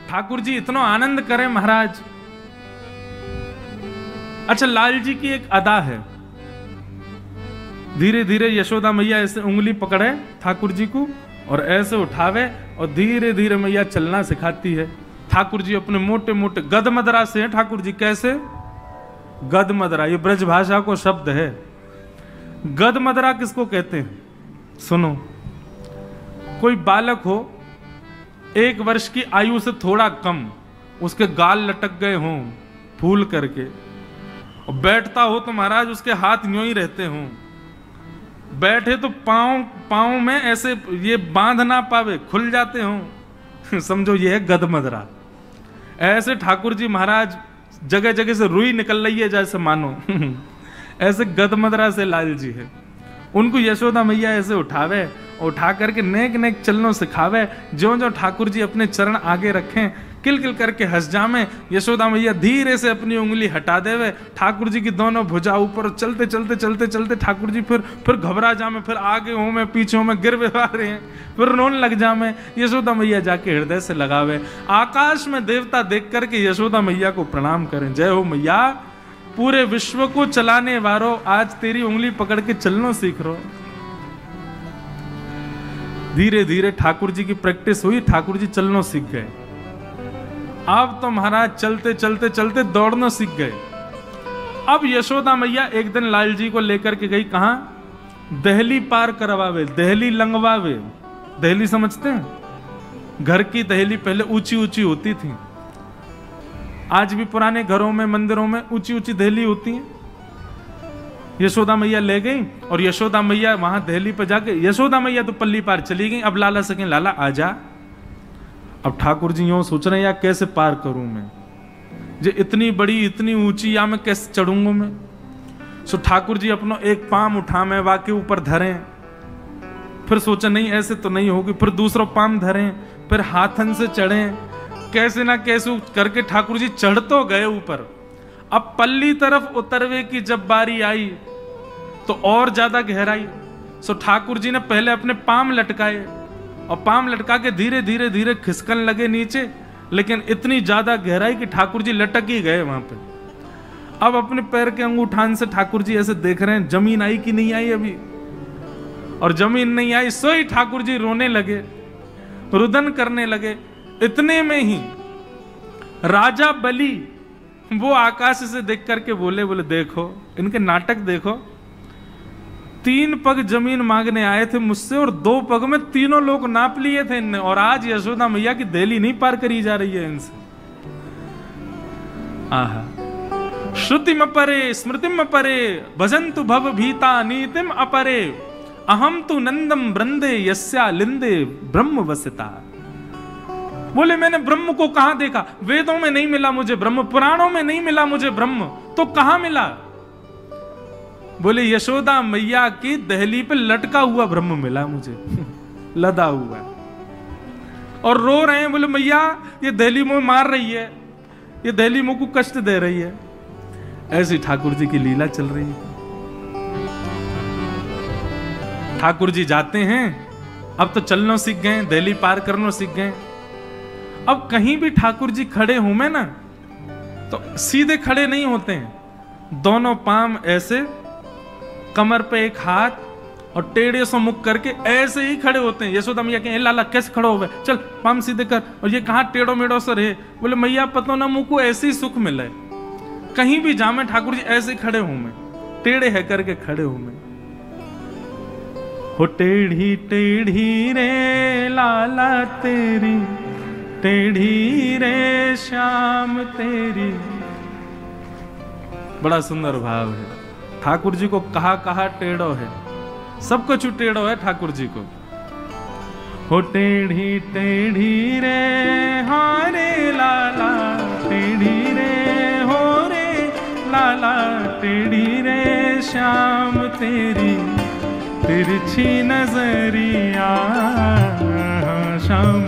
ठाकुर जी इतना आनंद करें महाराज। अच्छा, लाल जी की एक अदा है, धीरे धीरे यशोदा मैया ऐसे उंगली पकड़े ठाकुर जी को और ऐसे उठावे और धीरे धीरे मैया चलना सिखाती है। ठाकुर जी अपने मोटे मोटे गद मदरा से हैं ठाकुर जी। कैसे? गद मदरा, ये ब्रज भाषा को शब्द है। गद मदरा किसको कहते हैं? सुनो, कोई बालक हो 1 वर्ष की आयु से थोड़ा कम, उसके गाल लटक गए हों फूल करके, और बैठता हो तो महाराज उसके हाथ यूं ही रहते हों, बैठे तो पाँव में ऐसे ये बांध ना पावे, खुल जाते हों समझो ये है गद मदरा। ऐसे ठाकुर जी महाराज जगह जगह से रुई निकल रही है जैसे मानो ऐसे गद मदरा से लाल जी है। उनको यशोदा मैया ऐसे उठावे, उठा करके नेक नेक चलनो सिखावे। जो जो ठाकुर जी अपने चरण आगे रखें, किल किल करके हंस जामे। यशोदा मैया धीरे से अपनी उंगली हटा देवे, ठाकुर जी की दोनों भुजा ऊपर, चलते चलते चलते चलते ठाकुर जी फिर घबरा जामे, फिर आगे हो में पीछे हो में गिर बिवा रहे हैं, फिर रोने लग जामे। यशोदा मैया जाके हृदय से लगावे, आकाश में देवता देख करके यशोदा मैया को प्रणाम करें। जय हो मैया, पूरे विश्व को चलाने वालों, आज तेरी उंगली पकड़ के चलना सीख रो। धीरे धीरे ठाकुर जी की प्रैक्टिस हुई, ठाकुर जी चलना सीख गए। अब तो महाराज चलते चलते चलते दौड़ना सीख गए। अब यशोदा मैया एक दिन लाल जी को लेकर के गई, कहां? दहली पार करवावे, दहली लंगवावे। दहली समझते हैं? घर की दहली पहले ऊंची ऊंची होती थी, आज भी पुराने घरों में मंदिरों में ऊंची ऊंची दहली होती है। यशोदा मैया ले गई और यशोदा मैया वहां दहली पर जाके, यशोदा मैया तो पल्ली पार चली गई। अब लाला सके, लाला आजा। अब ठाकुर जी यूं सोच रहे हैं, या कैसे पार करूं मैं, जो इतनी बड़ी इतनी ऊंची, या मैं कैसे चढ़ूंगा मैं। सो ठाकुर जी अपना एक पाम उठा में वाके ऊपर धरें, फिर सोचा नहीं ऐसे तो नहीं होगी, फिर दूसरा पाम धरें, फिर हाथन से चढ़ें, कैसे ना कैसे करके ठाकुर जी चढ़ तो गए ऊपर। अब पल्ली तरफ उतरवे की जब बारी आई तो और ज्यादा गहराई। सो ठाकुर जी ने पहले अपने पाम लटकाए और पाम लटका के धीरे धीरे धीरे खिसकन लगे नीचे, लेकिन इतनी ज्यादा गहराई कि ठाकुर जी लटक ही गए वहां पे। अब अपने पैर के अंगूठान से ठाकुर जी ऐसे देख रहे हैं, जमीन आई कि नहीं आई अभी, और जमीन नहीं आई। सो ही ठाकुर जी रोने लगे, रुदन करने लगे। इतने में ही राजा बलि वो आकाश से देख करके बोले देखो इनके नाटक देखो, 3 पग जमीन मांगने आए थे मुझसे और 2 पग में तीनों लोग नाप लिए थे इनने, और आज यशोदा मैया की दहली नहीं पार करी जा रही है इनसे। आहा, श्रुतिम अपरे स्मृतिम अपरे भजन्तु भव भीता नीतिम अपरे, अहम तु नंदम वृंदे यस्या लिंदे ब्रह्म वसिता। बोले मैंने ब्रह्म को कहां देखा? वेदों में नहीं मिला मुझे ब्रह्म, पुराणों में नहीं मिला मुझे ब्रह्म, तो कहां मिला? बोले यशोदा मैया की दहली पे लटका हुआ ब्रह्म मिला मुझे लदा हुआ, और रो रहे हैं। बोले मैया ये दहली मुझे मार रही है, ये दहली मुझको कष्ट दे रही है। ऐसी ठाकुर जी की लीला चल रही है। ठाकुर जी जाते हैं, अब तो चलना सीख गए, दहली पार करना सीख गए। अब कहीं भी ठाकुर जी खड़े हों में ना, तो सीधे खड़े नहीं होते हैं, दोनों पाम ऐसे, कमर पे एक हाथ और टेढ़े से मुख करके ऐसे ही खड़े होते हैं। यशोदा मैया कहें लाला कैसे खड़ो हो गए, चल पाम सीधे कर, और ये कहां टेढ़ो मेढ़ो से रहे। बोले मैया पता ना मुझको ऐसे ही सुख मिले, कहीं भी जामे ठाकुर जी ऐसे खड़े हूं मैं, टेढ़े है करके खड़े हूं मैं। हो टेढ़ी टेढ़ी रे लाला तेरी, टेढ़ी रे श्याम तेरी। बड़ा सुंदर भाव है। ठाकुर जी को कहा कहा टेढ़ो है, सब कुछ टेढ़ो है ठाकुर जी को। हो टेढ़ी टेढ़ी रे हारे लाला, टेढ़ी रे हो रे लाला, टेढ़ी रे श्याम तेरी, तिरछी नजरिया श्याम